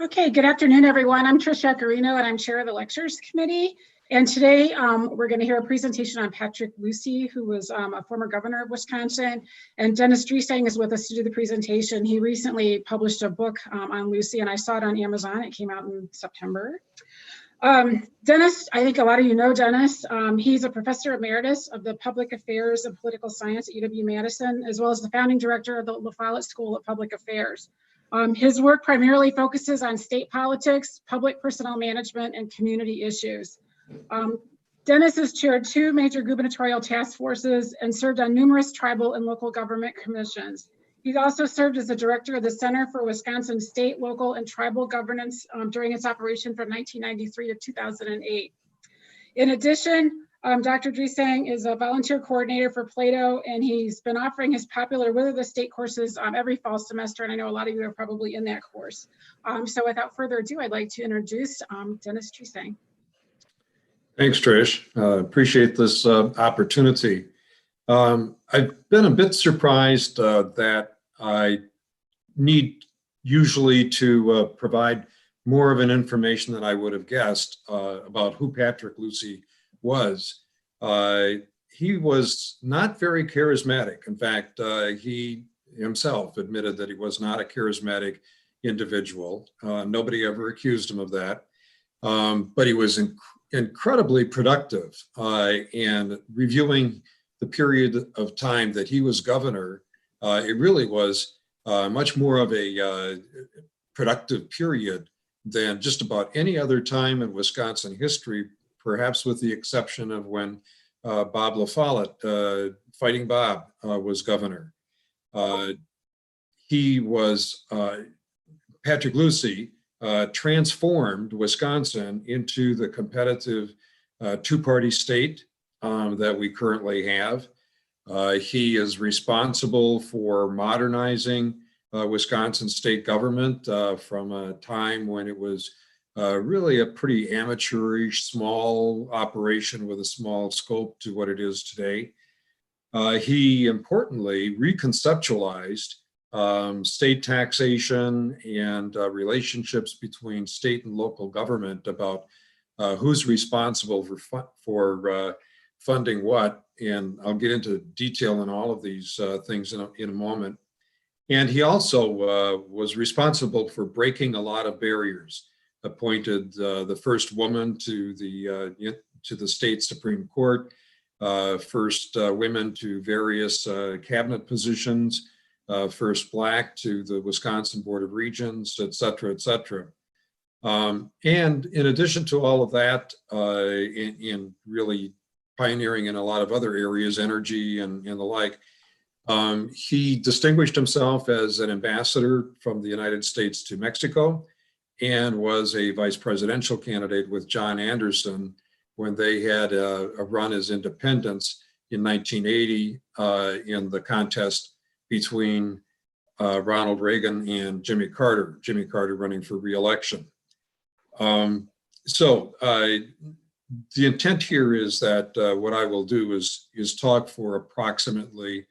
Okay, good afternoon, everyone. I'm Trish Yacarino, and I'm chair of the lectures committee. And today we're going to hear a presentation on Patrick Lucey, who was a former governor of Wisconsin. And Dennis Dreesang is with us to do the presentation. He recently published a book on Lucey, and I saw it on Amazon. It came out in September. Dennis, I think a lot of you know Dennis. He's a professor emeritus of the Public Affairs and Political Science at UW-Madison, as well as the founding director of the La Follette School of Public Affairs. His work primarily focuses on state politics, public personnel management, and community issues. Dennis has chaired 2 major gubernatorial task forces and served on numerous tribal and local government commissions. He's also served as the director of the Center for Wisconsin State, Local, and Tribal Governance during its operation from 1993 to 2008. In addition, Dr. Dreesang is a volunteer coordinator for Plato, and he's been offering his popular Wither the State courses every fall semester, and I know a lot of you are probably in that course. So without further ado, I'd like to introduce Dennis Dreesang. Thanks, Trish. Appreciate this opportunity. I've been a bit surprised that I need usually to provide more of an information than I would have guessed about who Patrick Lucey was. He was not very charismatic. In fact, he himself admitted that he was not a charismatic individual. Nobody ever accused him of that. But he was incredibly productive. And reviewing the period of time that he was governor, it really was much more of a productive period than just about any other time in Wisconsin history, perhaps with the exception of when Bob La Follette, Fighting Bob, was governor. Patrick Lucey transformed Wisconsin into the competitive 2-party state that we currently have. He is responsible for modernizing Wisconsin state government from a time when it was really a pretty amateurish, small operation with a small scope to what it is today. He importantly reconceptualized state taxation and relationships between state and local government about who's responsible for funding what. And I'll get into detail on all of these things in a moment. And he also was responsible for breaking a lot of barriers, appointed the first woman to the state Supreme Court, first women to various cabinet positions, first Black to the Wisconsin Board of Regents, et cetera, et cetera. And in addition to all of that, in really pioneering in a lot of other areas, energy and the like, he distinguished himself as an ambassador from the United States to Mexico and was a vice presidential candidate with John Anderson when they had a run as independents in 1980 in the contest between Ronald Reagan and Jimmy Carter running for re-election. The intent here is that what I will do is talk for approximately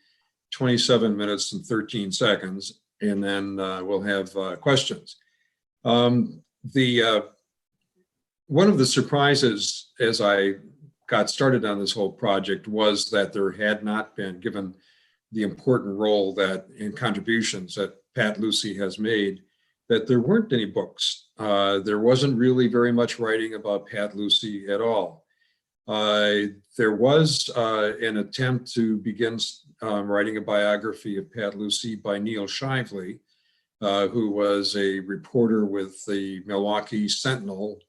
27 minutes and 13 seconds, and then we'll have questions. One of the surprises as I got started on this whole project was that there had not been, given the important role that and contributions that Pat Lucey has made, that there weren't any books. There wasn't really very much writing about Pat Lucey at all. There was an attempt to begin writing a biography of Pat Lucey by Neil Shively, who was a reporter with the Milwaukee Sentinel,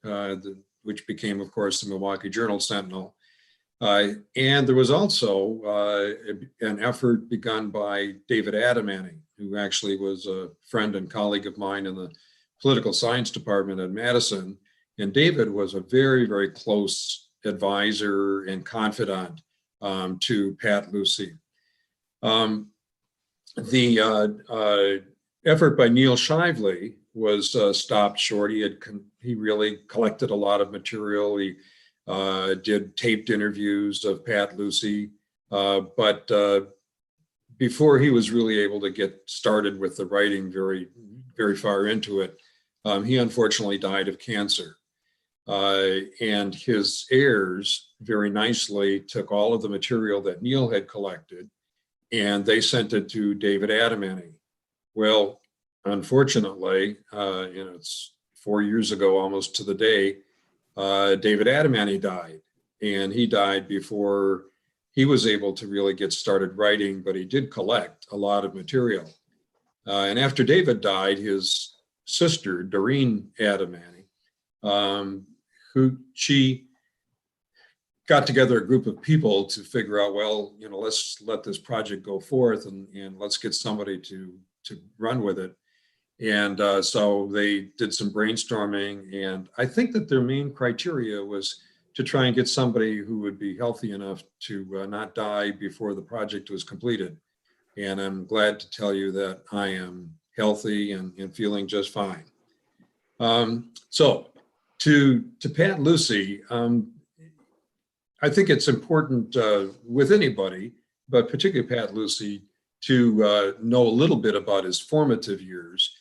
which became, of course, the Milwaukee Journal-Sentinel. And there was also an effort begun by David Adamany, who actually was a friend and colleague of mine in the political science department at Madison. And David was a very, very close advisor and confidant to Pat Lucey. The effort by Neil Shively was stopped short. He really collected a lot of material. He did taped interviews of Pat Lucey, but before he was really able to get started with the writing very far into it, He unfortunately died of cancer. And his heirs very nicely took all of the material that Neil had collected and they sent it to David Adamany. Well, unfortunately, it's 4 years ago, almost to the day, David Adamany died. And he died before he was able to really get started writing, but he did collect a lot of material. And after David died, his sister, Doreen Adamany, she got together a group of people to figure out, well, let's let this project go forth and let's get somebody to run with it. And so they did some brainstorming, and I think that their main criteria was to try and get somebody who would be healthy enough to not die before the project was completed. And I'm glad to tell you that I am healthy and feeling just fine. So to Pat Lucey, I think it's important with anybody, but particularly Pat Lucey, to know a little bit about his formative years.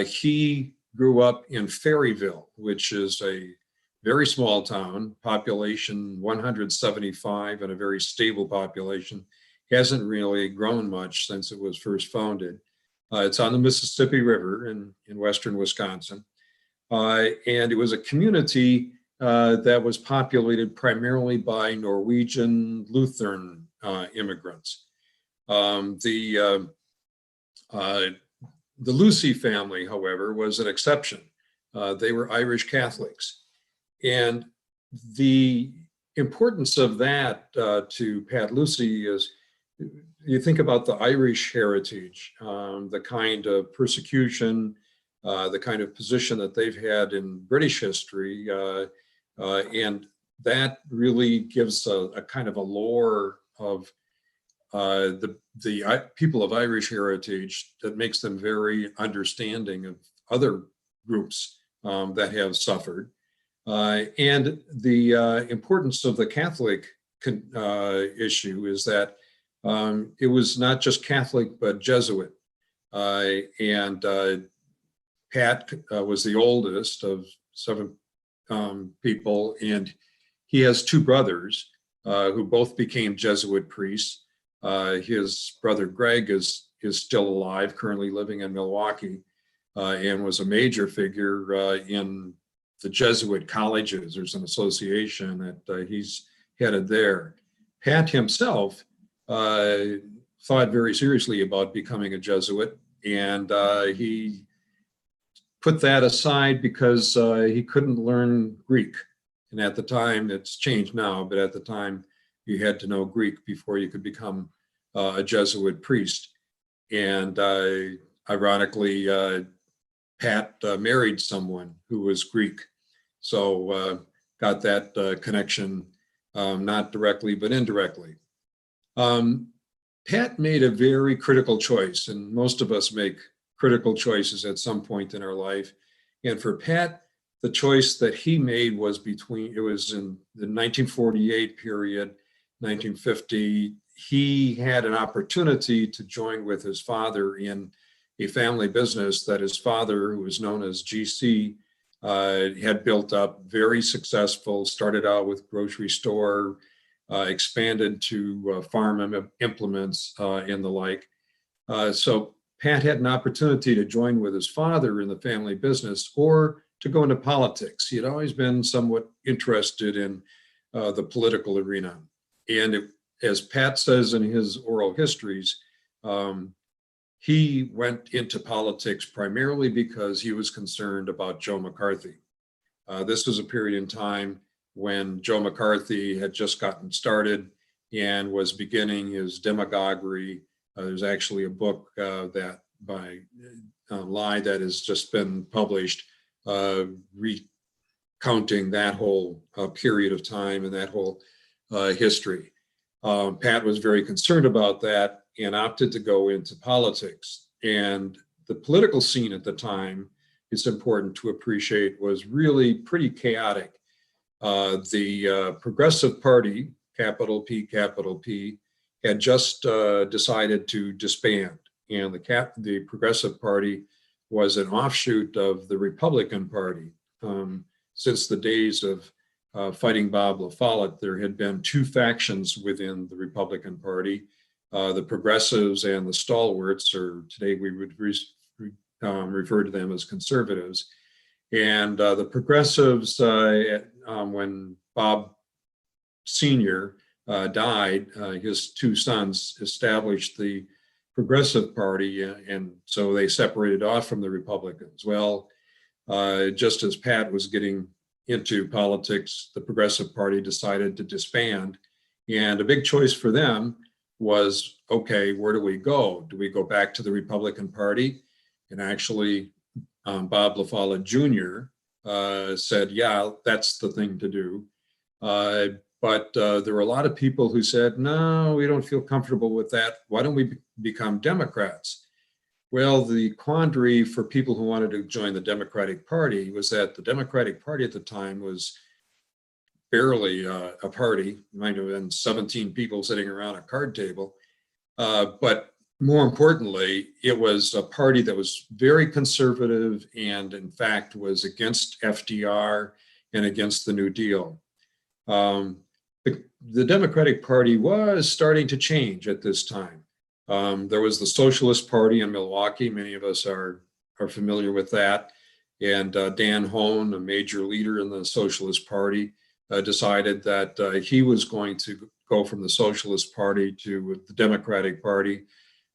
He grew up in Ferryville, which is a very small town, population 175, and a very stable population. Hasn't really grown much since it was first founded. It's on the Mississippi River in western Wisconsin. And it was a community that was populated primarily by Norwegian Lutheran immigrants. The Lucey family, however, was an exception. They were Irish Catholics. And the importance of that to Pat Lucey is, you think about the Irish heritage, the kind of persecution, the kind of position that they've had in British history, and that really gives a kind of a lore of the people of Irish heritage that makes them very understanding of other groups that have suffered. And the importance of the Catholic issue is that it was not just Catholic, but Jesuit. And Pat was the oldest of 7 people, and he has 2 brothers who both became Jesuit priests. His brother Greg is still alive, currently living in Milwaukee, and was a major figure in the Jesuit colleges. There's an association that he's headed there. Pat himself thought very seriously about becoming a Jesuit, and he put that aside because he couldn't learn Greek. And at the time, it's changed now, but at the time, you had to know Greek before you could become a Jesuit priest. And ironically, Pat married someone who was Greek. So got that connection, not directly, but indirectly. Pat made a very critical choice, and most of us make critical choices at some point in our life. And for Pat, the choice that he made was it was in the 1948 period, 1950, he had an opportunity to join with his father in a family business that his father, who was known as GC, had built up, very successful, started out with grocery store, expanded to farm implements and the like. So Pat had an opportunity to join with his father in the family business or to go into politics. He had always been somewhat interested in the political arena. And as Pat says in his oral histories, he went into politics primarily because he was concerned about Joe McCarthy. This was a period in time when Joe McCarthy had just gotten started and was beginning his demagoguery. There's actually a book that by Lai that has just been published, recounting that whole period of time and that whole history. Pat was very concerned about that and opted to go into politics. And the political scene at the time, it's important to appreciate, was really pretty chaotic. The Progressive Party, capital P, had just decided to disband, and the Progressive Party was an offshoot of the Republican Party. Since the days of fighting Bob La Follette, there had been two factions within the Republican Party, the progressives and the stalwarts, or today we would refer to them as conservatives. And the progressives, when Bob Sr. Died, his two sons established the Progressive Party, and so they separated off from the Republicans. Well, just as Pat was getting into politics, the Progressive Party decided to disband, and a big choice for them was, okay, where do we go? Do we go back to the Republican Party? And actually, Bob La Follette Jr. Said, yeah, that's the thing to do. But there were a lot of people who said, no, we don't feel comfortable with that. Why don't we become Democrats? Well, the quandary for people who wanted to join the Democratic Party was that the Democratic Party at the time was barely a party. It might have been 17 people sitting around a card table. But more importantly, it was a party that was very conservative and, in fact, was against FDR and against the New Deal. The Democratic Party was starting to change at this time. There was the Socialist Party in Milwaukee. Many of us are familiar with that. And Dan Hoan, a major leader in the Socialist Party, decided that he was going to go from the Socialist Party to the Democratic Party.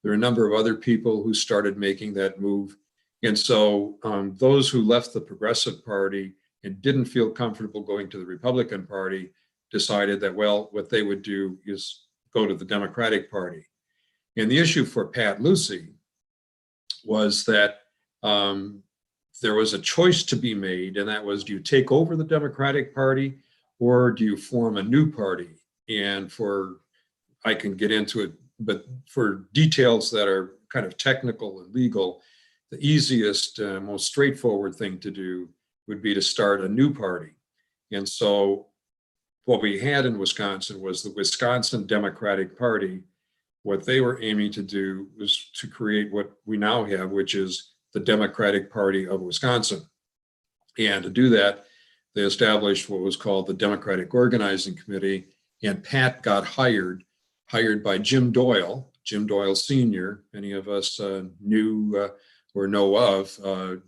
There are a number of other people who started making that move. And so those who left the Progressive Party and didn't feel comfortable going to the Republican Party decided that, well, what they would do is go to the Democratic Party. And the issue for Pat Lucey was that there was a choice to be made, and that was, do you take over the Democratic Party or do you form a new party? And I can get into it, but for details that are kind of technical and legal, the easiest, most straightforward thing to do would be to start a new party. And so what we had in Wisconsin was the Wisconsin Democratic Party. What they were aiming to do was to create what we now have, which is the Democratic Party of Wisconsin. And to do that, they established what was called the Democratic Organizing Committee, and Pat got hired by Jim Doyle Sr. Many of us knew or know of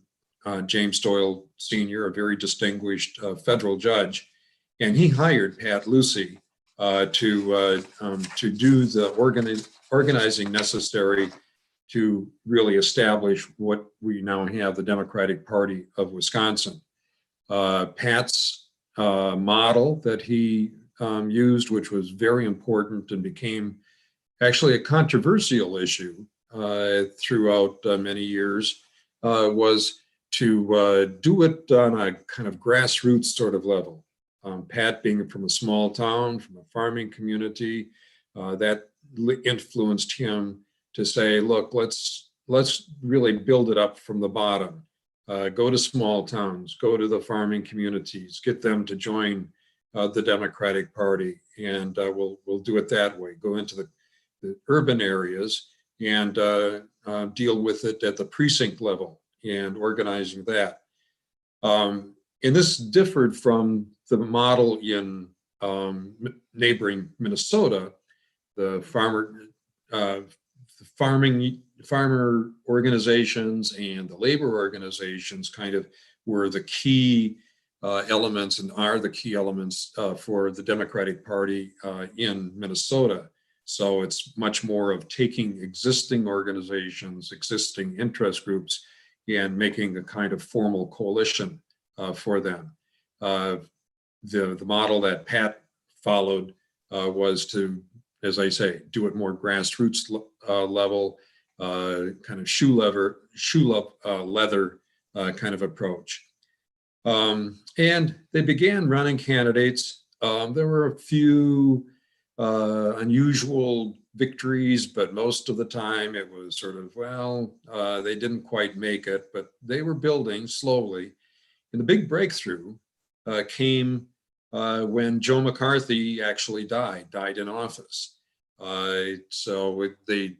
James Doyle Sr., a very distinguished federal judge. And he hired Pat Lucey to do the organizing necessary to really establish what we now have, the Democratic Party of Wisconsin. Pat's model that he used, which was very important and became actually a controversial issue throughout many years, was to do it on a kind of grassroots sort of level. Pat, being from a small town, from a farming community, that influenced him to say, look, let's really build it up from the bottom. Go to small towns, go to the farming communities, get them to join the Democratic Party, and we'll do it that way. Go into the urban areas and deal with it at the precinct level and organizing that. And this differed from the model in neighboring Minnesota. The farmer organizations and the labor organizations kind of were the key elements and are the key elements for the Democratic Party in Minnesota. So it's much more of taking existing organizations, existing interest groups, and making a kind of formal coalition for them. The model that Pat followed was to, as I say, do it more grassroots level, kind of shoe leather kind of approach. And they began running candidates. There were a few unusual victories, but most of the time it was sort of, well, they didn't quite make it, but they were building slowly. And the big breakthrough came when Joe McCarthy actually died in office. So they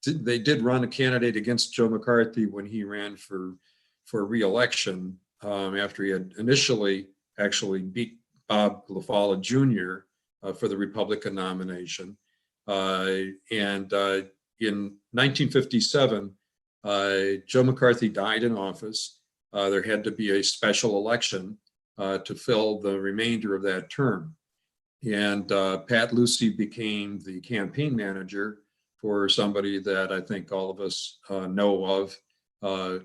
they did run a candidate against Joe McCarthy when he ran for re-election after he had initially actually beat Bob LaFolla Jr. For the Republican nomination. In 1957, Joe McCarthy died in office. There had to be a special election to fill the remainder of that term. And Pat Lucey became the campaign manager for somebody that I think all of us know of,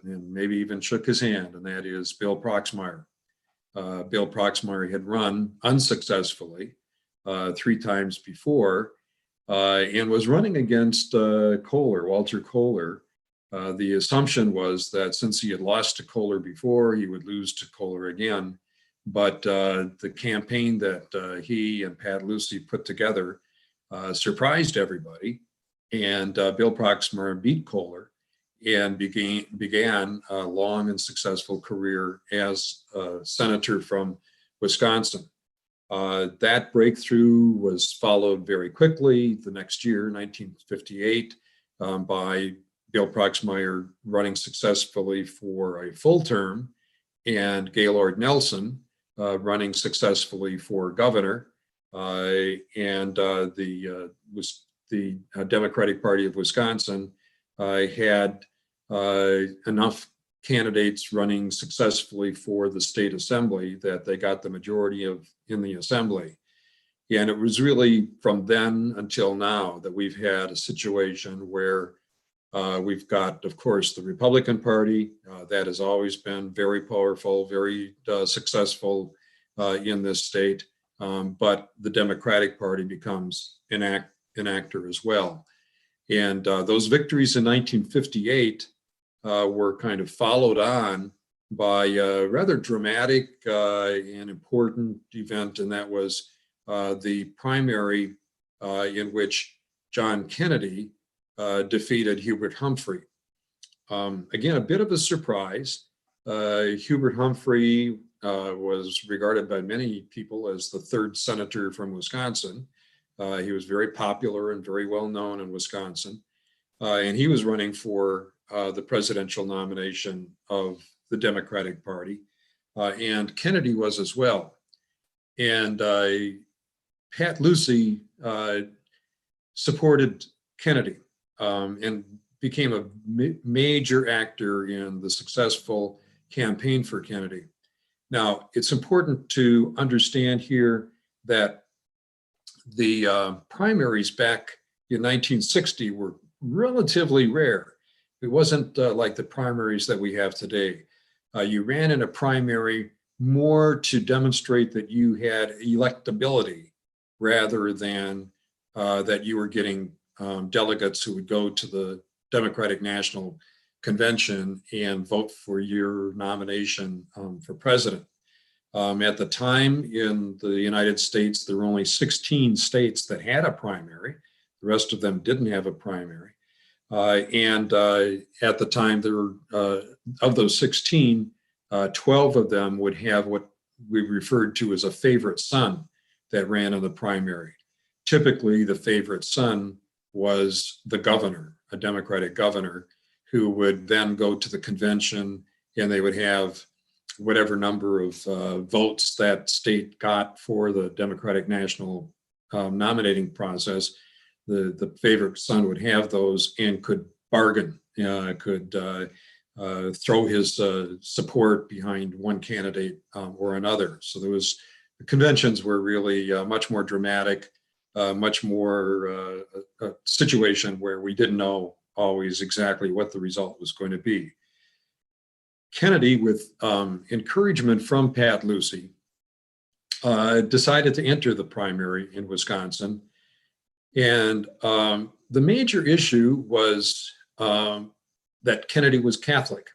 and maybe even shook his hand, and that is Bill Proxmire. Bill Proxmire had run unsuccessfully 3 times before, and was running against Walter Kohler. The assumption was that since he had lost to Kohler before, he would lose to Kohler again. But the campaign that he and Pat Lucey put together surprised everybody. And Bill Proxmire beat Kohler and began a long and successful career as a senator from Wisconsin. That breakthrough was followed very quickly the next year, 1958, by Bill Proxmire running successfully for a full term, and Gaylord Nelson running successfully for governor. The Democratic Party of Wisconsin had enough candidates running successfully for the state assembly that they got the majority in the assembly. And it was really from then until now that we've had a situation where we've got, of course, the Republican Party that has always been very powerful, very successful in this state, but the Democratic Party becomes an actor as well. And those victories in 1958 were kind of followed on by a rather dramatic and important event, and that was the primary in which John Kennedy defeated Hubert Humphrey. Again, a bit of a surprise. Hubert Humphrey was regarded by many people as the 3rd senator from Wisconsin. He was very popular and very well known in Wisconsin. And he was running for the presidential nomination of the Democratic Party. And Kennedy was as well. And Pat Lucey supported Kennedy and became a major actor in the successful campaign for Kennedy. Now, it's important to understand here that the primaries back in 1960 were relatively rare. It wasn't like the primaries that we have today. You ran in a primary more to demonstrate that you had electability rather than that you were getting delegates who would go to the Democratic National Convention and vote for your nomination for president. At the time in the United States, there were only 16 states that had a primary. The rest of them didn't have a primary. And at the time, there were, of those 16, 12 of them would have what we referred to as a favorite son that ran in the primary. Typically, the favorite son was the governor, a Democratic governor, who would then go to the convention, and they would have whatever number of votes that state got for the Democratic National nominating process. The favorite son would have those and could bargain, could throw his support behind one candidate or another. So the conventions were really much more dramatic, much more a situation where we didn't know always exactly what the result was going to be. Kennedy, with encouragement from Pat Lucey, decided to enter the primary in Wisconsin. And the major issue was that Kennedy was Catholic.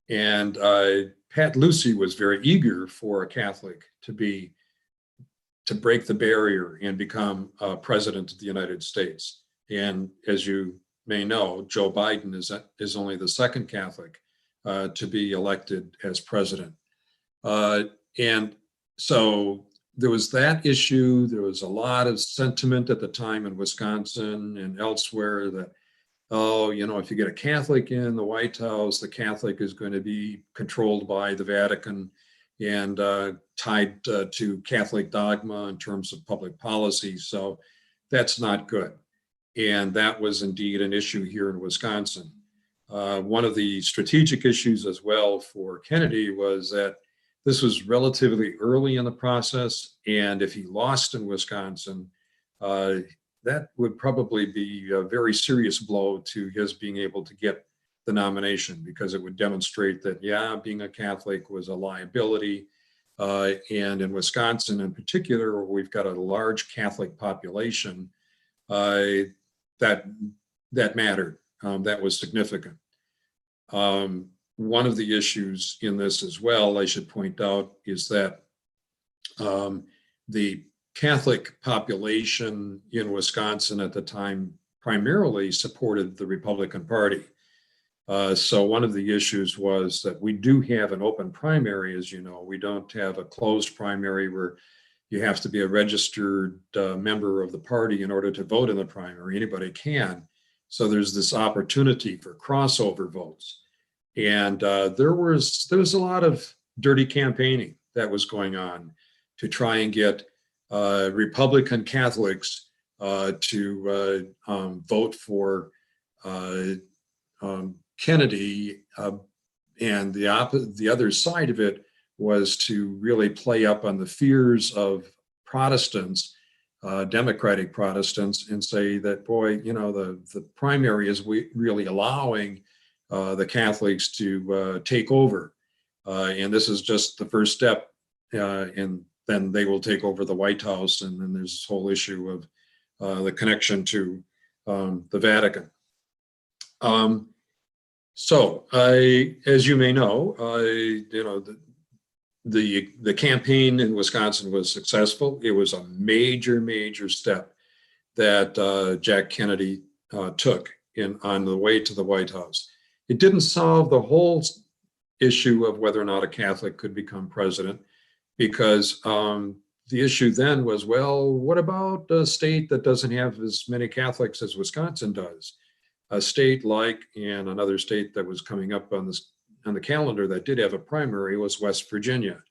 And Pat Lucey was very eager for a Catholic to break the barrier and become president of the United States. And as you may know, Joe Biden is only the 2nd Catholic to be elected as president. And so there was that issue. There was a lot of sentiment at the time in Wisconsin and elsewhere that oh, if you get a Catholic in the White House, the Catholic is going to be controlled by the Vatican and tied to Catholic dogma in terms of public policy. So that's not good. And that was indeed an issue here in Wisconsin. One of the strategic issues as well for Kennedy was that this was relatively early in the process. And if he lost in Wisconsin, that would probably be a very serious blow to his being able to get the nomination, because it would demonstrate that, yeah, being a Catholic was a liability. And in Wisconsin in particular, where we've got a large Catholic population, that mattered. That was significant. One of the issues in this as well, I should point out, is that the Catholic population in Wisconsin at the time primarily supported the Republican Party. So one of the issues was that we do have an open primary, as you know. We don't have a closed primary where you have to be a registered member of the party in order to vote in the primary. Anybody can. So there's this opportunity for crossover votes. And there was a lot of dirty campaigning that was going on to try and get Republican Catholics to vote for Kennedy, and the other side of it was to really play up on the fears of Protestants, Democratic Protestants, and say that, boy, the primary is really allowing the Catholics to take over, and this is just the first step, and then they will take over the White House, and then there's this whole issue of the connection to the Vatican. So, as you may know, the campaign in Wisconsin was successful. It was a major step that Jack Kennedy took on the way to the White House. It didn't solve the whole issue of whether or not a Catholic could become president, because the issue then was, well, what about a state that doesn't have as many Catholics as Wisconsin does? A state like, and another state that was coming up on the calendar that did have a primary was West Virginia,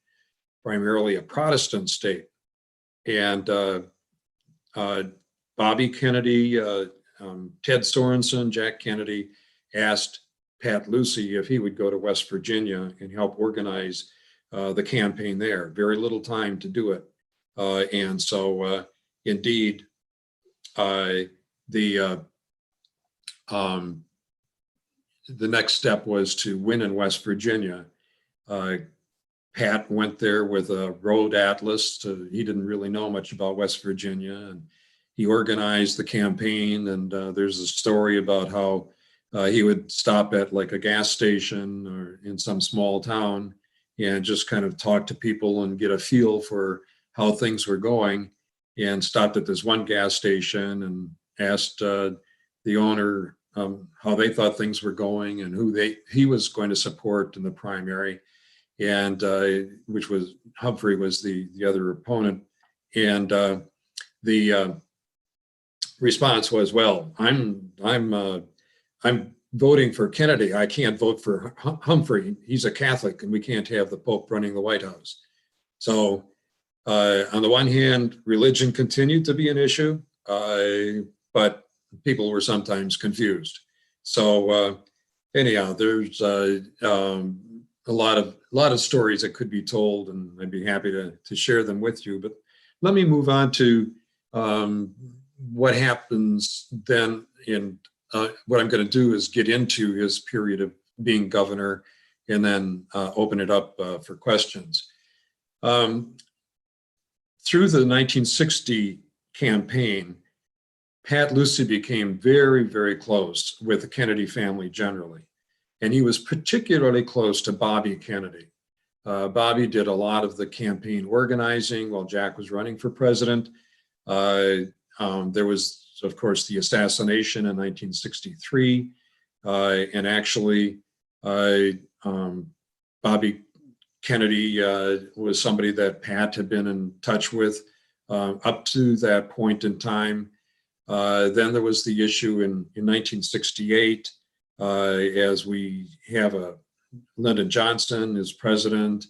primarily a Protestant state. And Bobby Kennedy, Ted Sorensen, Jack Kennedy asked Pat Lucey if he would go to West Virginia and help organize the campaign there. Very little time to do it. And so indeed, the next step was to win in West Virginia. Pat went there with a road atlas. He didn't really know much about West Virginia, and he organized the campaign. And there's a story about how he would stop at like a gas station or in some small town and just kind of talk to people and get a feel for how things were going, and stopped at this one gas station and asked the owner how they thought things were going and who he was going to support in the primary, and which was Humphrey was the other opponent. And the response was, well, I'm voting for Kennedy. I can't vote for Humphrey. He's a Catholic, and we can't have the Pope running the White House. So on the one hand, religion continued to be an issue, but people were sometimes confused. So anyhow, there's a lot of stories that could be told, and I'd be happy to share them with you. But let me move on to what happens then. In what I'm going to do is get into his period of being governor, and then open it up for questions. Through the 1960 campaign, Pat Lucey became very, very close with the Kennedy family generally. And he was particularly close to Bobby Kennedy. Bobby did a lot of the campaign organizing while Jack was running for president. There was, of course, the assassination in 1963. And actually, Bobby Kennedy was somebody that Pat had been in touch with up to that point in time. Then there was the issue in 1968, as we have Lyndon Johnson as president.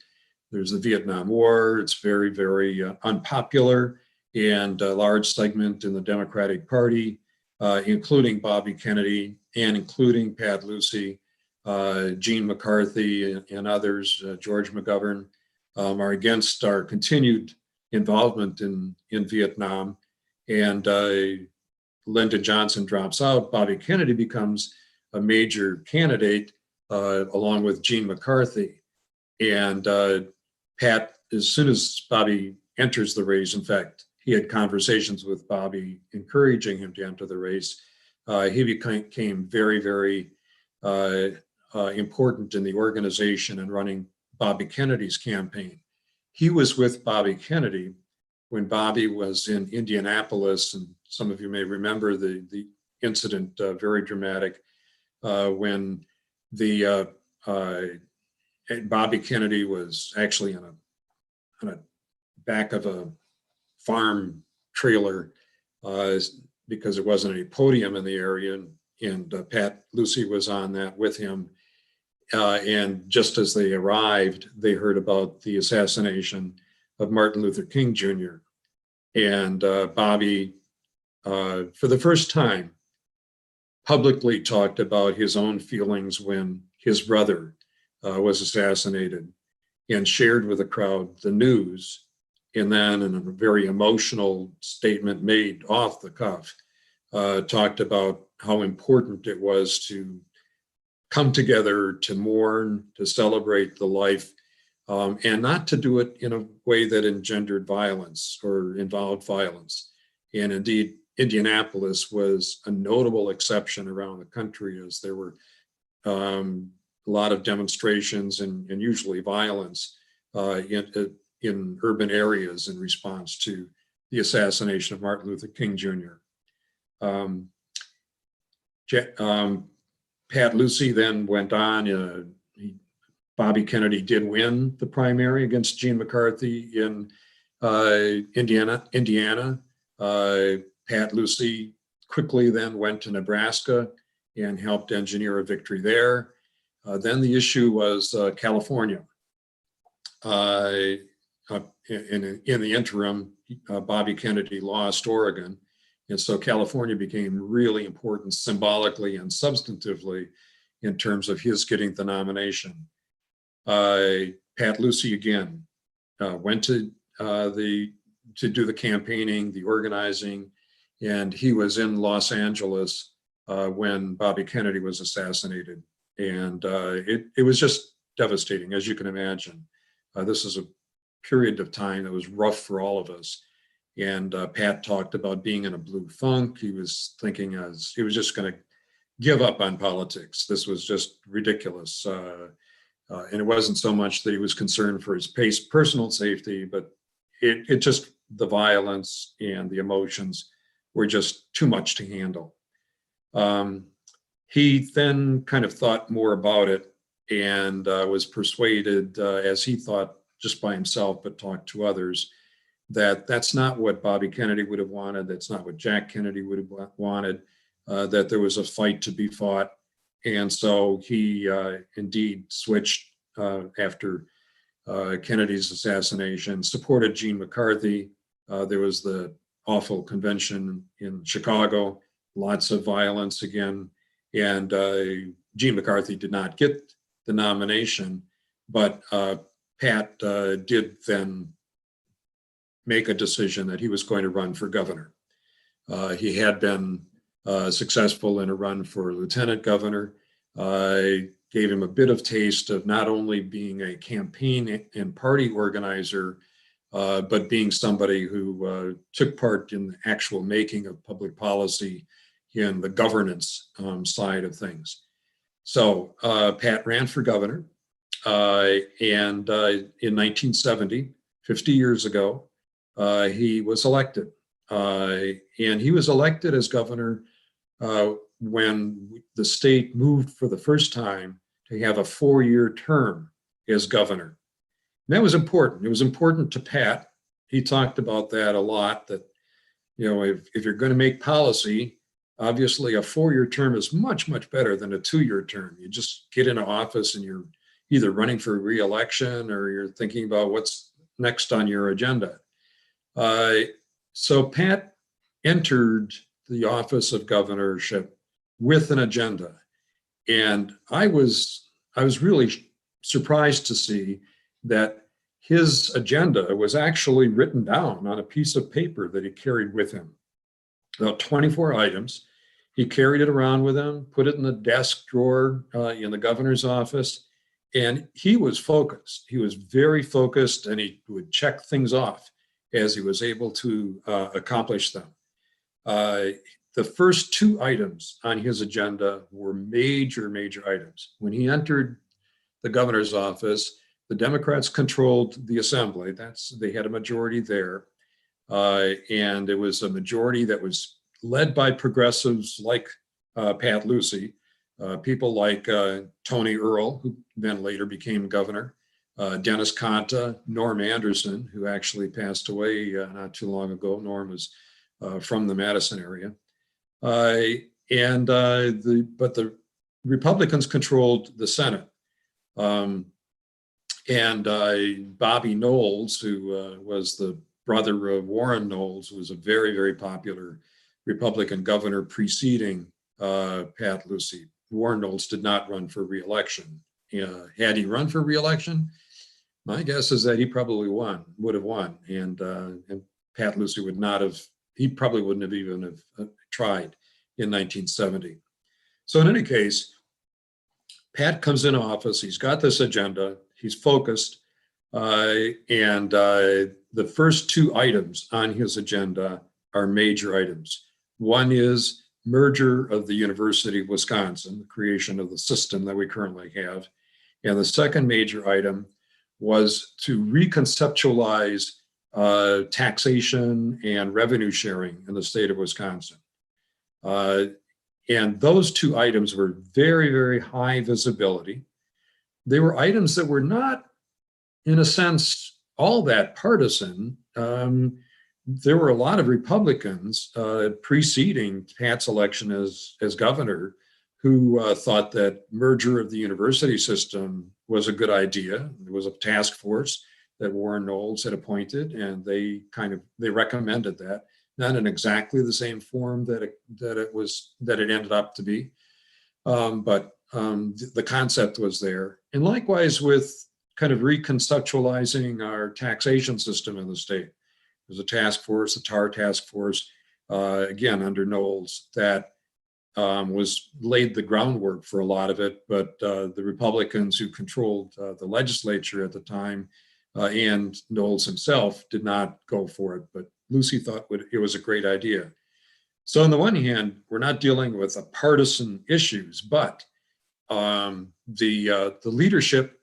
There's the Vietnam War. It's very, very unpopular, and a large segment in the Democratic Party, including Bobby Kennedy and including Pat Lucey, Gene McCarthy, and others, George McGovern, are against our continued involvement in Vietnam. And Lyndon Johnson drops out. Bobby Kennedy becomes a major candidate along with Gene McCarthy. And Pat, as soon as Bobby enters the race, in fact, he had conversations with Bobby encouraging him to enter the race. He became very, very important in the organization and running Bobby Kennedy's campaign. He was with Bobby Kennedy when Bobby was in Indianapolis, and some of you may remember the incident, very dramatic, when the Bobby Kennedy was actually on a back of a farm trailer because there wasn't any podium in the area, and Pat Lucey was on that with him. And just as they arrived, they heard about the assassination of Martin Luther King Jr. And Bobby, for the first time, publicly talked about his own feelings when his brother was assassinated, and shared with the crowd the news. And then, in a very emotional statement made off the cuff, talked about how important it was to come together, to mourn, to celebrate the life, and not to do it in a way that engendered violence or involved violence. And indeed, Indianapolis was a notable exception around the country, as there were a lot of demonstrations and usually violence in urban areas in response to the assassination of Martin Luther King Jr. Pat Lucey then went on. Bobby Kennedy did win the primary against Gene McCarthy in Indiana. Pat Lucey quickly then went to Nebraska and helped engineer a victory there. Then the issue was California. In the interim, Bobby Kennedy lost Oregon. And so California became really important symbolically and substantively in terms of his getting the nomination. Pat Lucey again went to do the campaigning, the organizing, and he was in Los Angeles when Bobby Kennedy was assassinated. And it was just devastating, as you can imagine. This is a period of time that was rough for all of us. And Pat talked about being in a blue funk. He was thinking he was just going to give up on politics. This was just ridiculous. And it wasn't so much that he was concerned for his personal safety, but it just, the violence and the emotions were just too much to handle. He then kind of thought more about it and was persuaded, as he thought just by himself, but talked to others, that that's not what Bobby Kennedy would have wanted. That's not what Jack Kennedy would have wanted, that there was a fight to be fought. And so he indeed switched after Kennedy's assassination, supported Gene McCarthy. There was the awful convention in Chicago, lots of violence again. And Gene McCarthy did not get the nomination, but Pat did then make a decision that he was going to run for governor. He had been successful in a run for lieutenant governor. Gave him a bit of taste of not only being a campaign and party organizer, but being somebody who took part in the actual making of public policy in the governance side of things. So Pat ran for governor, and in 1970, 50 years ago, he was elected. And he was elected as governor when the state moved for the first time to have a 4-year term as governor. And that was important. It was important to Pat. He talked about that a lot, that if you're going to make policy, obviously a 4-year term is much, much better than a 2-year term. You just get into office and you're either running for re-election or you're thinking about what's next on your agenda. So Pat entered the office of governorship with an agenda. And I was really surprised to see that his agenda was actually written down on a piece of paper that he carried with him. About 24 items. He carried it around with him, put it in the desk drawer in the governor's office, and he was focused. He was very focused, and he would check things off as he was able to accomplish them. The first 2 items on his agenda were major, major items. When he entered the governor's office, the Democrats controlled the assembly. They had a majority there. And it was a majority that was led by progressives like Pat Lucey, people like Tony Earl, who then later became governor, Dennis Conta, Norm Anderson, who actually passed away not too long ago. Norm was from the Madison area. But the Republicans controlled the Senate. Bobby Knowles, who was the brother of Warren Knowles, who was a very, very popular Republican governor preceding Pat Lucey. Warren Knowles did not run for re-election. Had he run for re-election, my guess is that he probably would have won. And Pat Lucey would not have, he probably wouldn't have even have tried in 1970. So in any case, Pat comes in office, he's got this agenda, he's focused, and the first 2 items on his agenda are major items. One is merger of the University of Wisconsin, the creation of the system that we currently have. And the second major item was to reconceptualize taxation and revenue sharing in the state of Wisconsin. And those 2 items were very, very high visibility. They were items that were not, in a sense, all that partisan. There were a lot of Republicans preceding Pat's election as governor who thought that merger of the university system was a good idea. There was a task force that Warren Knowles had appointed, and they recommended that, not in exactly the same form that it ended up to be, but the concept was there. And likewise with kind of reconceptualizing our taxation system in the state. There's a task force, the TAR task force, again, under Knowles, that laid the groundwork for a lot of it, but the Republicans who controlled the legislature at the time and Knowles himself did not go for it, but Lucey thought it was a great idea. So on the one hand, we're not dealing with partisan issues, but the leadership,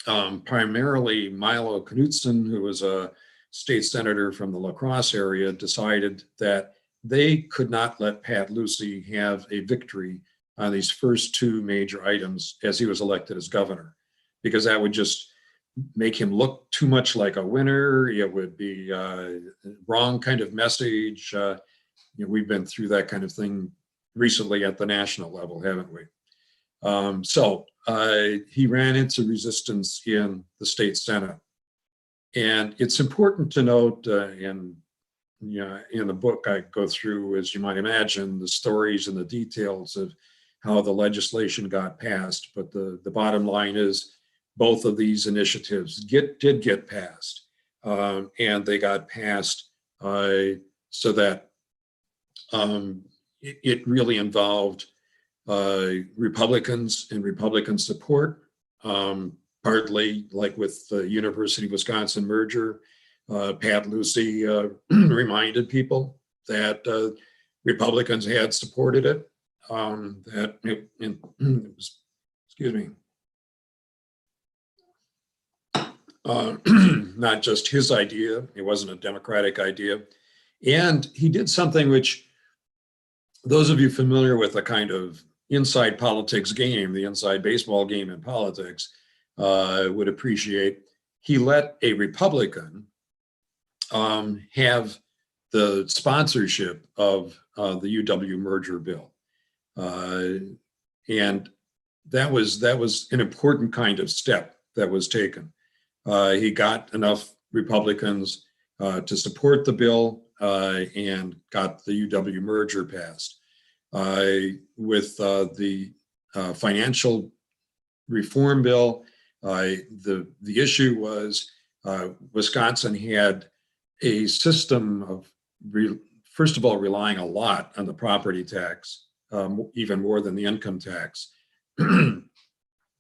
primarily Milo Knudsen, who was a state senator from the La Crosse area, decided that they could not let Pat Lucey have a victory on these first 2 major items as he was elected as governor, because that would just make him look too much like a winner. It would be wrong kind of message. We've been through that kind of thing recently at the national level, haven't we? So he ran into resistance in the state Senate. And it's important to note, in the book I go through, as you might imagine, the stories and the details of how the legislation got passed. But the bottom line is both of these initiatives did get passed, and they got passed so that it really involved Republicans and Republican support, partly like with the University of Wisconsin merger. Pat Lucey reminded people that Republicans had supported it, that it was, excuse me, not just his idea, it wasn't a Democratic idea. And he did something which those of you familiar with a kind of inside politics game, the inside baseball game in politics, would appreciate. He let a Republican have the sponsorship of the UW merger bill. And that was an important kind of step that was taken. He got enough Republicans to support the bill and got the UW merger passed. With the financial reform bill, the issue was Wisconsin had a system of, first of all, relying a lot on the property tax, even more than the income tax.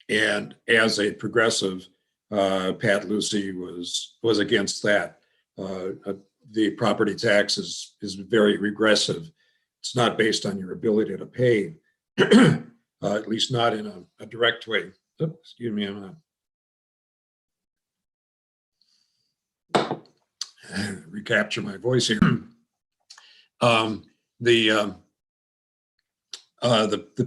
And as a progressive, Pat Lucey was against that. The property tax is very regressive. It's not based on your ability to pay, at least not in a direct way. Oops, excuse me, I'm gonna recapture my voice here. The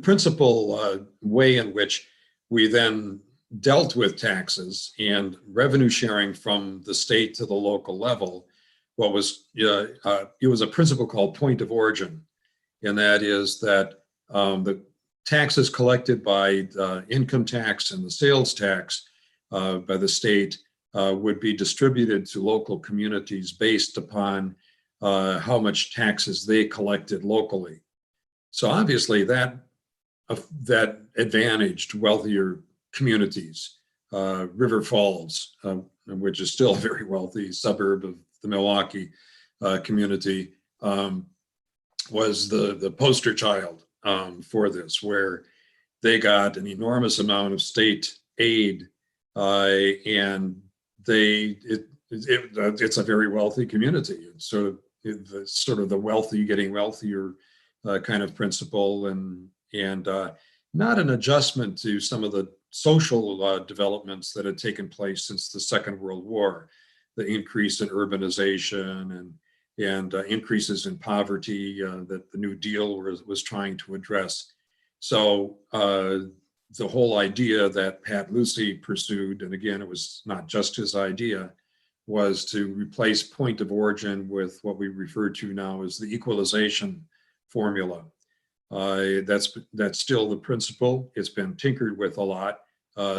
principal way in which we then dealt with taxes and revenue sharing from the state to the local level, it was a principle called point of origin, and that is that the taxes collected by income tax and the sales tax by the state would be distributed to local communities based upon how much taxes they collected locally. So obviously that advantaged wealthier communities. River Falls, which is still a very wealthy suburb of the Milwaukee community, was the poster child for this, where they got an enormous amount of state aid, and it's a very wealthy community. It's sort of the wealthy getting wealthier kind of principle, and not an adjustment to some of the social developments that had taken place since the Second World War, the increase in urbanization and increases in poverty that the New Deal was trying to address. So the whole idea that Pat Lucey pursued, and again, it was not just his idea, was to replace point of origin with what we refer to now as the equalization formula. That's still the principle. It's been tinkered with a lot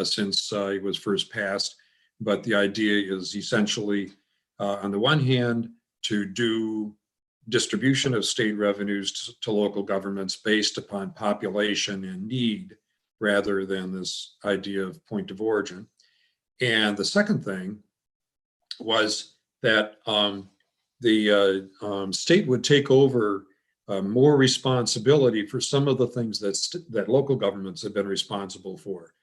since it was first passed, but the idea is essentially, on the one hand, to do distribution of state revenues to local governments based upon population and need, rather than this idea of point of origin. And the second thing was that the state would take over more responsibility for some of the things that local governments have been responsible for.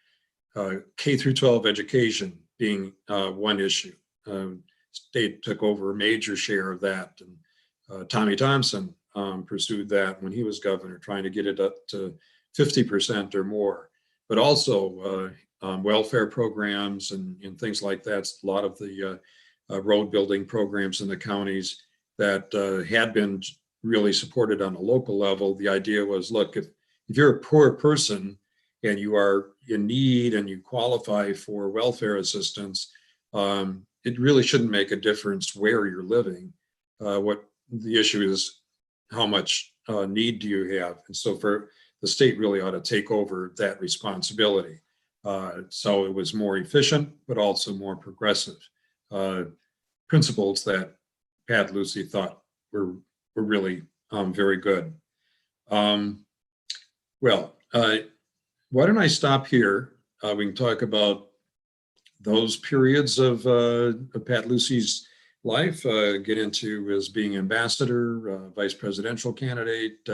K through 12 education being one issue. State took over a major share of that, and Tommy Thompson pursued that when he was governor, trying to get it up to 50% or more. But also welfare programs and things like that. A lot of the road building programs in the counties that had been really supported on a local level. The idea was, look, if you're a poor person and you are in need and you qualify for welfare assistance, it really shouldn't make a difference where you're living. What the issue is, how much need do you have? And so for the state really ought to take over that responsibility. So it was more efficient, but also more progressive. Principles that Pat Lucey thought were really very good. Well, why don't I stop here? We can talk about those periods of Pat Lucey's life, get into his being ambassador, vice presidential candidate,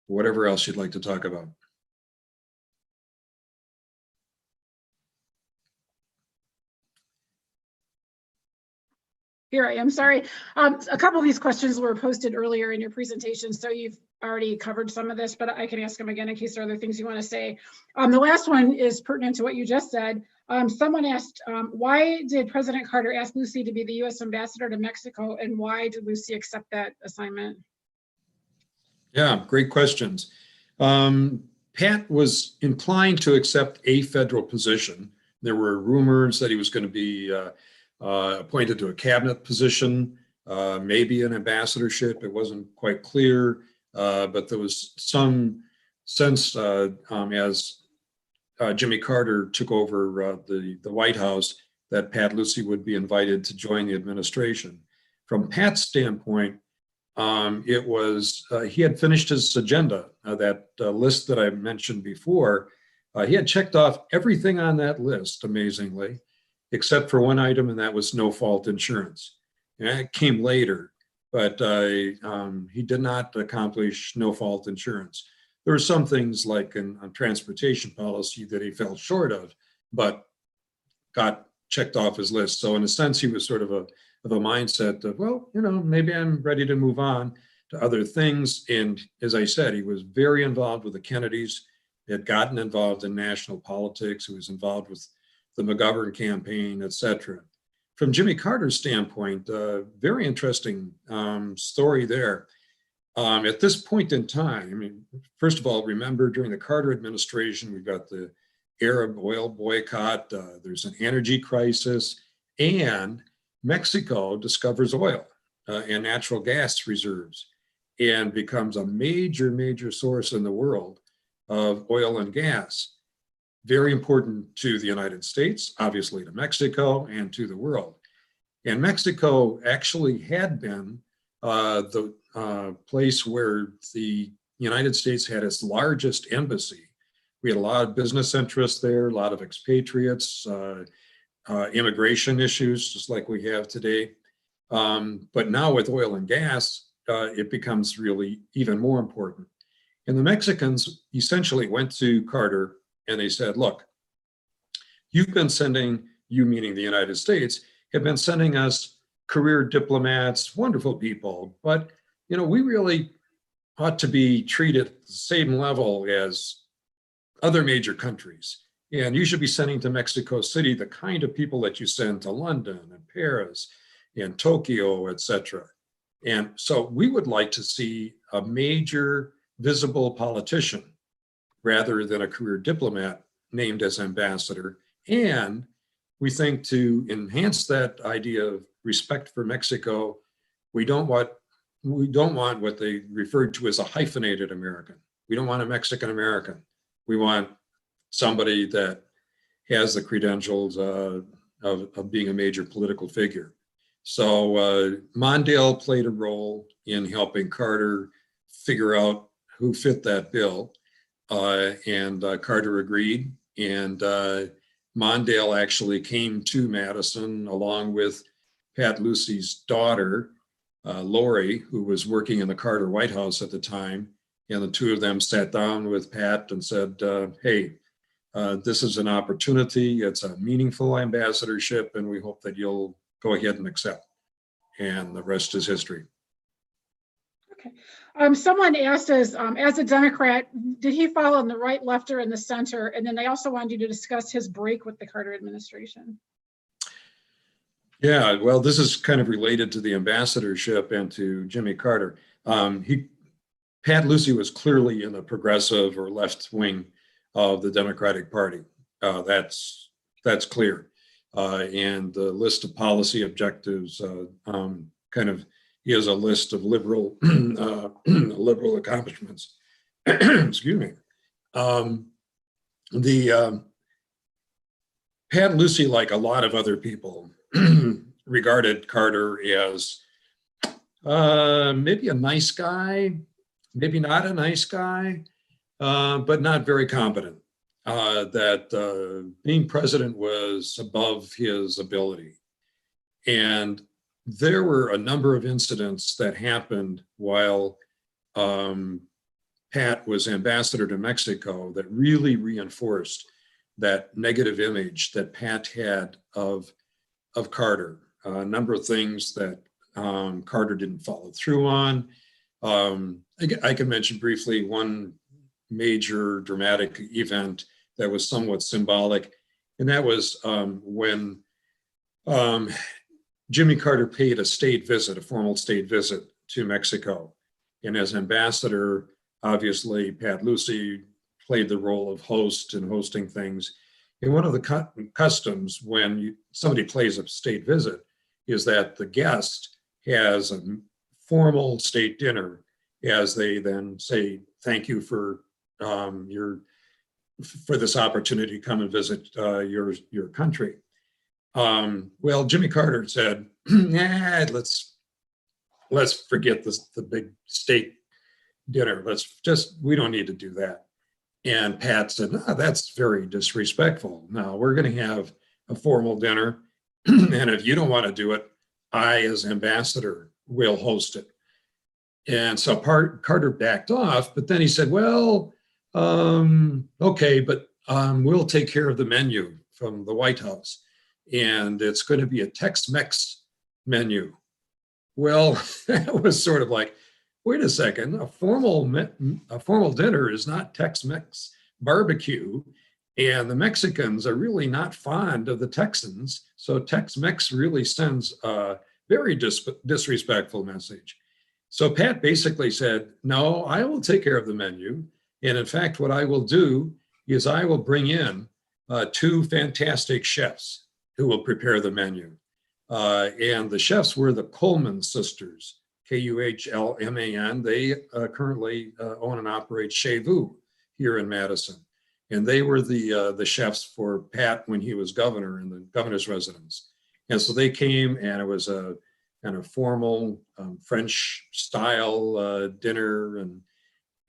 whatever else you'd like to talk about. Here I am, sorry. A couple of these questions were posted earlier in your presentation, so you've already covered some of this, but I can ask them again in case there are other things you want to say. The last one is pertinent to what you just said. Someone asked, why did President Carter ask Lucey to be the U.S. ambassador to Mexico, and why did Lucey accept that assignment? Yeah, great questions. Pat was inclined to accept a federal position. There were rumors that he was going to be appointed to a cabinet position. maybe an ambassadorship. It wasn't quite clear, but there was some sense as Jimmy Carter took over the White House that Pat Lucey would be invited to join the administration. From Pat's standpoint, it was he had finished his agenda, that list that I mentioned before. He had checked off everything on that list, amazingly, except for one item, and that was no-fault insurance. And that came later, but he did not accomplish no-fault insurance. There were some things like on transportation policy that he fell short of, but got checked off his list. So in a sense, he was sort of a mindset of, well, maybe I'm ready to move on to other things. And as I said, he was very involved with the Kennedys. He had gotten involved in national politics. He was involved with the McGovern campaign, et cetera. From Jimmy Carter's standpoint, very interesting story there. At this point in time, first of all, remember during the Carter administration, we've got the Arab oil boycott, there's an energy crisis, and Mexico discovers oil and natural gas reserves and becomes a major source in the world of oil and gas. Very important to the United States, obviously to Mexico, and to the world. And Mexico actually had been the place where the United States had its largest embassy. We had a lot of business interests there, a lot of expatriates, immigration issues, just like we have today. But now with oil and gas, it becomes really even more important. And the Mexicans essentially went to Carter and they said, look, you've been sending, you meaning the United States, have been sending us career diplomats, wonderful people, but we really ought to be treated at the same level as other major countries. And you should be sending to Mexico City the kind of people that you send to London and Paris and Tokyo, et cetera. And so we would like to see a major visible politician rather than a career diplomat named as ambassador. And we think to enhance that idea of respect for Mexico, we don't want what they referred to as a hyphenated American. We don't want a Mexican American. We want somebody that has the credentials of being a major political figure. So Mondale played a role in helping Carter figure out who fit that bill, and Carter agreed. And Mondale actually came to Madison along with Pat Lucey's daughter, Lori, who was working in the Carter White House at the time. And the two of them sat down with Pat and said, hey, this is an opportunity. It's a meaningful ambassadorship, and we hope that you'll go ahead and accept. And the rest is history. Okay. Someone asked us, as a Democrat, did he fall on the right, left, or in the center? And then they also wanted you to discuss his break with the Carter administration. Yeah, well, this is kind of related to the ambassadorship and to Jimmy Carter. Pat Lucey was clearly in the progressive or left wing of the Democratic Party. That's clear. And the list of policy objectives kind of is a list of liberal liberal accomplishments. Excuse me. Pat Lucey, like a lot of other people, regarded Carter as maybe a nice guy, maybe not a nice guy, but not very competent. That being president was above his ability. And there were a number of incidents that happened while Pat was ambassador to Mexico that really reinforced that negative image that Pat had of Carter. A number of things that Carter didn't follow through on. I can mention briefly one major dramatic event that was somewhat symbolic, and that was when Jimmy Carter paid a formal state visit to Mexico. And as ambassador, obviously, Pat Lucey played the role of host in hosting things. And one of the customs when somebody plays a state visit is that the guest has a formal state dinner as they then say, thank you for this opportunity to come and visit your country. Well, Jimmy Carter said, nah, let's forget the big state dinner. We don't need to do that. And Pat said, no, that's very disrespectful. No, we're going to have a formal dinner. And if you don't want to do it, I, as ambassador, will host it. And so Carter backed off, but then he said, well, okay, but we'll take care of the menu from the White House. And it's going to be a Tex-Mex menu. Well, that was sort of like, wait a second, a formal dinner is not Tex-Mex barbecue, and the Mexicans are really not fond of the Texans, so Tex-Mex really sends a very disrespectful message. So Pat basically said, no, I will take care of the menu, and in fact, what I will do is I will bring in 2 fantastic chefs who will prepare the menu. And the chefs were the Coleman sisters, Kuhlman. They currently own and operate Chez Vous here in Madison. And they were the chefs for Pat when he was governor in the governor's residence. And so they came, and it was a kind of formal French style dinner,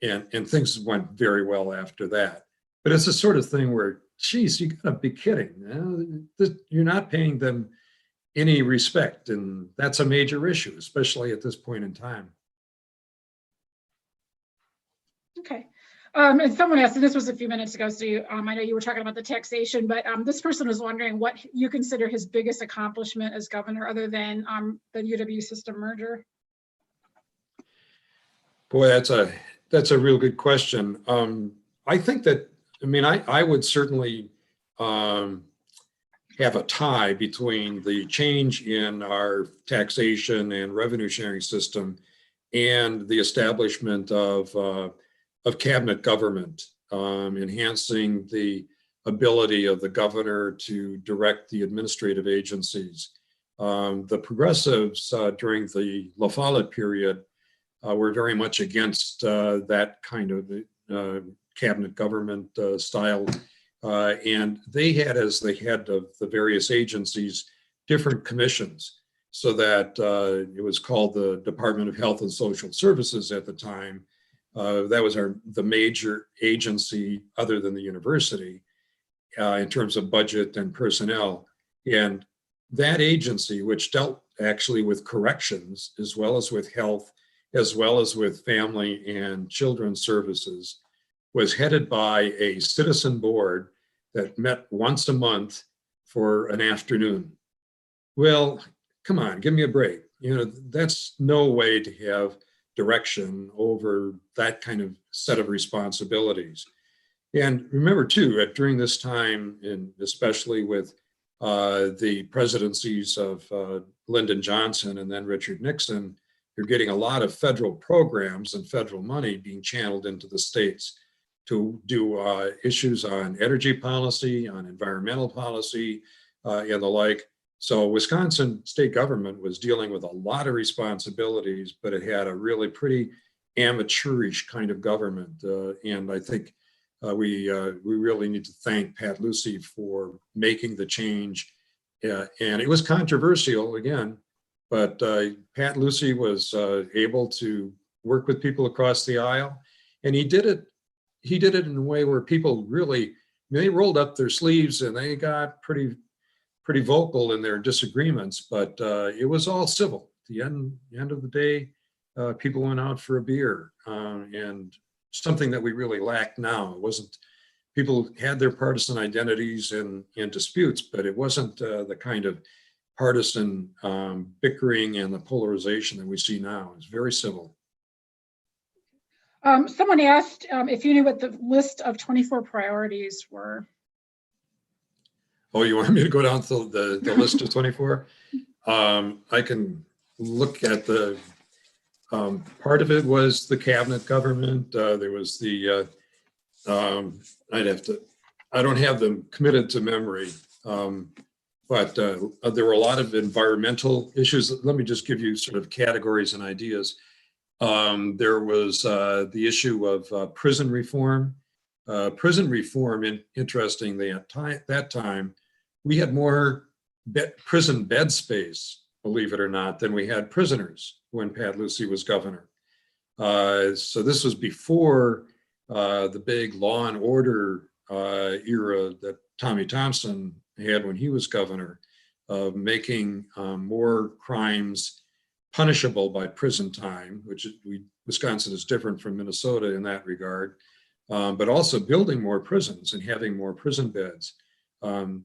and things went very well after that. But it's the sort of thing where, geez, you gotta be kidding. You're not paying them any respect, and that's a major issue, especially at this point in time. Okay. And someone asked, and this was a few minutes ago, so I know you were talking about the taxation, but this person was wondering what you consider his biggest accomplishment as governor, other than the UW system merger. Boy, that's a real good question. I think that, I would certainly have a tie between the change in our taxation and revenue sharing system and the establishment of cabinet government, enhancing the ability of the governor to direct the administrative agencies. The progressives during the La Follette period were very much against that kind of cabinet government style. And they had, as the head of the various agencies, different commissions, so that it was called the Department of Health and Social Services at the time. That was the major agency other than the university in terms of budget and personnel. And that agency, which dealt actually with corrections, as well as with health, as well as with family and children's services, was headed by a citizen board that met once a month for an afternoon. Well, come on, give me a break. That's no way to have direction over that kind of set of responsibilities. And remember too, during this time, and especially with the presidencies of Lyndon Johnson and then Richard Nixon, you're getting a lot of federal programs and federal money being channeled into the states to do issues on energy policy, on environmental policy, and the like. So Wisconsin state government was dealing with a lot of responsibilities, but it had a really pretty amateurish kind of government. And I think we really need to thank Pat Lucey for making the change. And it was controversial again, but Pat Lucey was able to work with people across the aisle, and he did it in a way where people really, they rolled up their sleeves and they got pretty vocal in their disagreements, but it was all civil. At the end of the day, people went out for a beer, and something that we really lack now. It wasn't, people had their partisan identities and disputes, but it wasn't the kind of partisan bickering and the polarization that we see now. It's very civil. Someone asked if you knew what the list of 24 priorities were. Oh, you want me to go down to the list of 24? I can look at the, part of it was the cabinet government. There was the, I don't have them committed to memory. But there were a lot of environmental issues. Let me just give you sort of categories and ideas. There was the issue of prison reform. Prison reform, interestingly, at that time, we had more prison bed space, believe it or not, than we had prisoners when Pat Lucey was governor. So this was before the big law and order era that Tommy Thompson had when he was governor, of making more crimes punishable by prison time, which Wisconsin is different from Minnesota in that regard, but also building more prisons and having more prison beds.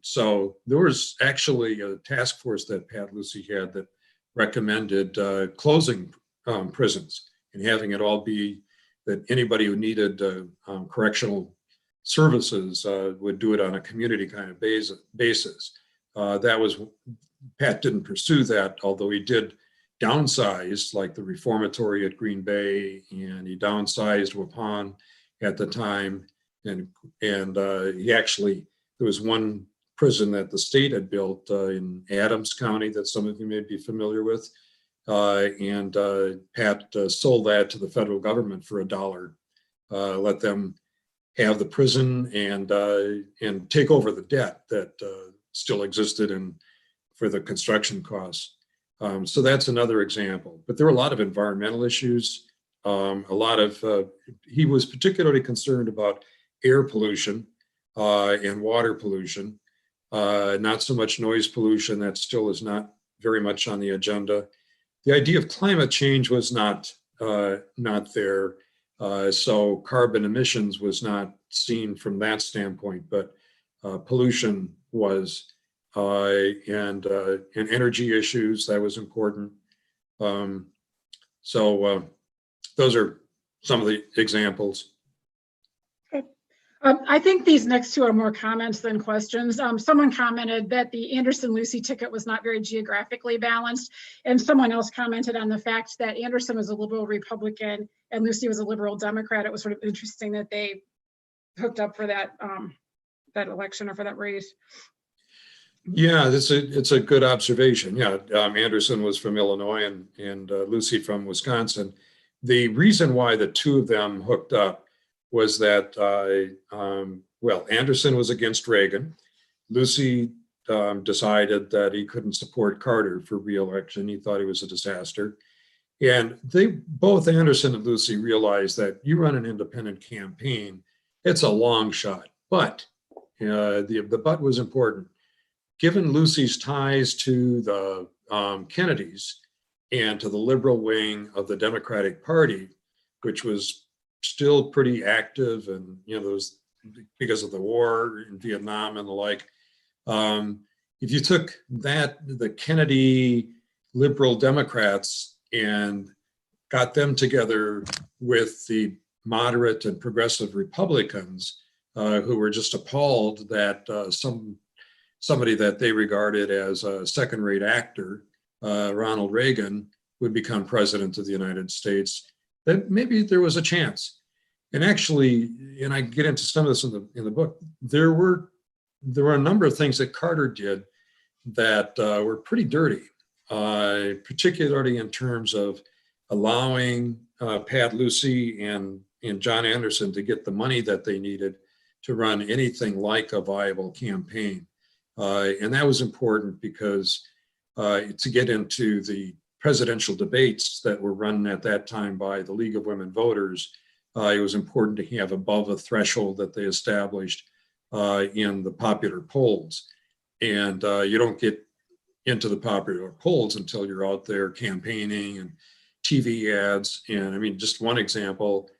So there was actually a task force that Pat Lucey had that recommended closing prisons and having it all be that anybody who needed correctional services would do it on a community kind of basis. Pat didn't pursue that, although he did downsize, like the reformatory at Green Bay, and he downsized Waupun at the time. And he actually, there was one prison that the state had built in Adams County that some of you may be familiar with. And Pat sold that to the federal government for $1. Let them have the prison and take over the debt that still existed for the construction costs. So that's another example. But there were a lot of environmental issues. He was particularly concerned about air pollution and water pollution, not so much noise pollution. That still is not very much on the agenda. The idea of climate change was not there. So carbon emissions was not seen from that standpoint, but pollution was, and energy issues, that was important. So those are some of the examples. I think these next two are more comments than questions. Someone commented that the Anderson-Lucey ticket was not very geographically balanced, and someone else commented on the fact that Anderson was a liberal Republican and Lucey was a liberal Democrat. It was sort of interesting that they hooked up for that that election or for that race. Yeah, it's a good observation. Yeah, Anderson was from Illinois and Lucey from Wisconsin. The reason why the two of them hooked up was that, Anderson was against Reagan. Lucey decided that he couldn't support Carter for re-election. He thought he was a disaster. And both Anderson and Lucey realized that you run an independent campaign, it's a long shot. But the but was important. Given Lucey's ties to the Kennedys and to the liberal wing of the Democratic Party, which was still pretty active, and those because of the war in Vietnam and the like. If you took the Kennedy liberal Democrats and got them together with the moderate and progressive Republicans, who were just appalled that somebody that they regarded as a second-rate actor, Ronald Reagan, would become president of the United States, that maybe there was a chance. And actually, and I get into some of this in the book, there were a number of things that Carter did that were pretty dirty, particularly in terms of allowing Pat Lucey and John Anderson to get the money that they needed to run anything like a viable campaign. And that was important because to get into the presidential debates that were run at that time by the League of Women Voters, it was important to have above a threshold that they established in the popular polls. And you don't get into the popular polls until you're out there campaigning and TV ads. And I mean, just one example,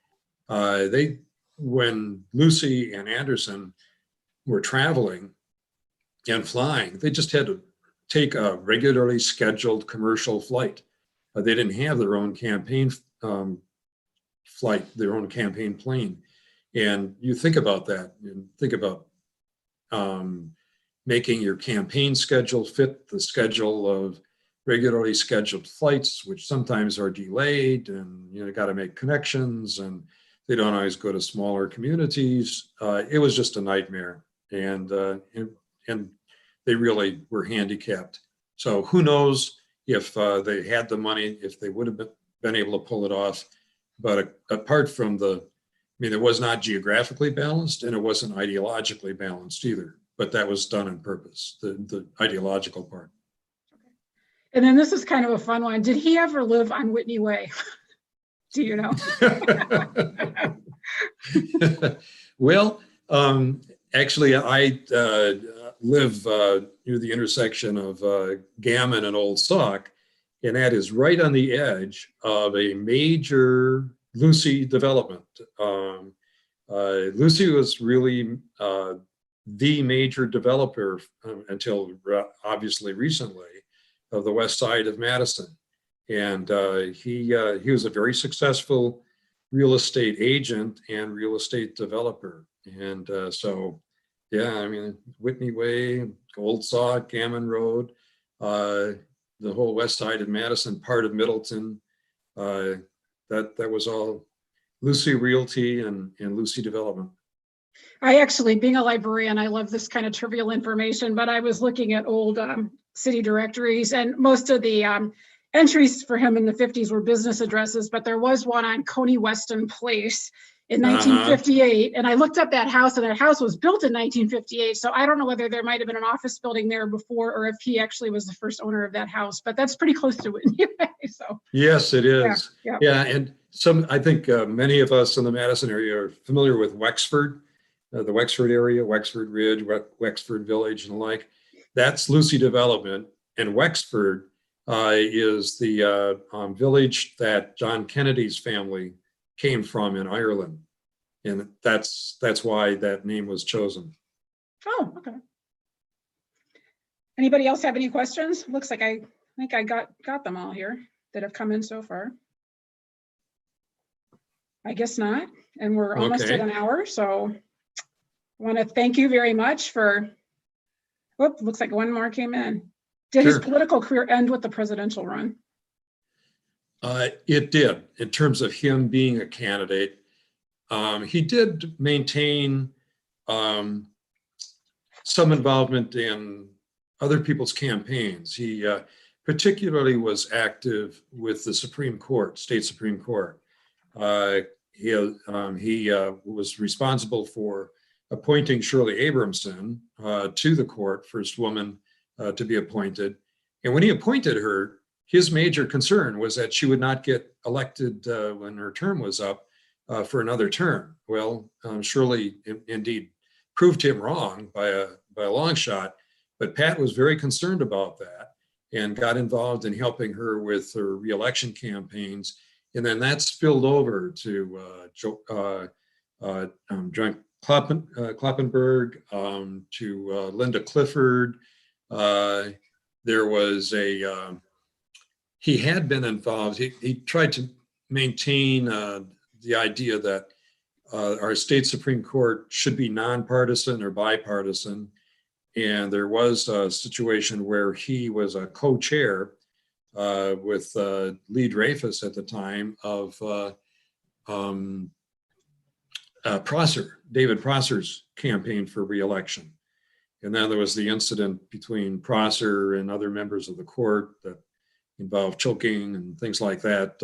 when Lucey and Anderson were traveling and flying, they just had to take a regularly scheduled commercial flight. They didn't have their own campaign flight, their own campaign plane. And you think about that and think about making your campaign schedule fit the schedule of regularly scheduled flights, which sometimes are delayed, and you got to make connections, and they don't always go to smaller communities. It was just a nightmare. And they really were handicapped. So who knows if they had the money, if they would have been able to pull it off. But apart from it was not geographically balanced, and it wasn't ideologically balanced either. But that was done on purpose, the ideological part. And then this is kind of a fun one. Did he ever live on Whitney Way? Do you know? Well, actually, I live near the intersection of Gammon and Old Sauk, and that is right on the edge of a major Lucey development. Lucey was really the major developer until obviously recently of the west side of Madison. And he was a very successful real estate agent and real estate developer. And so, yeah, I mean, Whitney Way, Old Sauk, Gammon Road, the whole west side of Madison, part of Middleton, that was all Lucey Realty and Lucey Development. I actually, being a librarian, I love this kind of trivial information, but I was looking at old city directories, and most of the entries for him in the 50s were business addresses, but there was one on Coney Weston Place in 1958. And I looked up that house, and that house was built in 1958. So I don't know whether there might've been an office building there before, or if he actually was the first owner of that house, but that's pretty close to Whitney Way. So yes, it is. Yeah. And I think many of us in the Madison area are familiar with Wexford, the Wexford area, Wexford Ridge, Wexford Village, and the like. That's Lucey Development, and Wexford is the village that John Kennedy's family came from in Ireland, and that's why that name was chosen. Oh, okay. Anybody else have any questions? Looks like I think I got them all here that have come in so far. I guess not, and we're almost at an hour, so I want to thank you very much for. Whoop, looks like one more came in. Did his political career end with the presidential run? It did, in terms of him being a candidate. He did maintain some involvement in other people's campaigns. He particularly was active with the Supreme Court, state Supreme Court. He was responsible for appointing Shirley Abramson to the court, first woman to be appointed. And when he appointed her, his major concern was that she would not get elected when her term was up for another term. Well, Shirley indeed proved him wrong by a long shot, but Pat was very concerned about that and got involved in helping her with her reelection campaigns. And then that spilled over to John Kloppenberg, to Linda Clifford. There was he had been involved. He tried to maintain the idea that our state Supreme Court should be nonpartisan or bipartisan. And there was a situation where he was a co-chair with Lee Dreyfus at the time of David Prosser's campaign for re-election. And then there was the incident between Prosser and other members of the court that involved choking and things like that,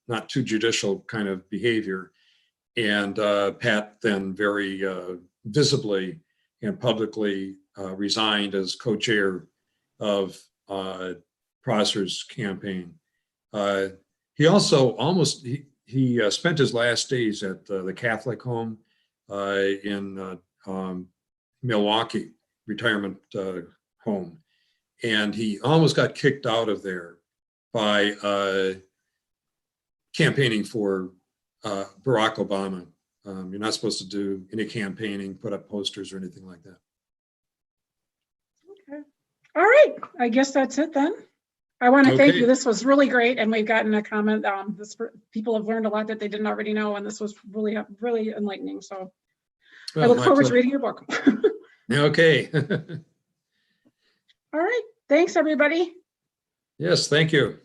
not too judicial kind of behavior. And Pat then very visibly and publicly resigned as co-chair of Prosser's campaign. He also he spent his last days at the Catholic home in Milwaukee, retirement home. And he almost got kicked out of there by campaigning for Barack Obama. You're not supposed to do any campaigning, put up posters or anything like that. Okay. All right. I guess that's it then. I want to thank you. This was really great. And we've gotten a comment. People have learned a lot that they didn't already know. And this was really, really enlightening. So I look forward to reading your book. Okay. All right. Thanks, everybody. Yes, thank you.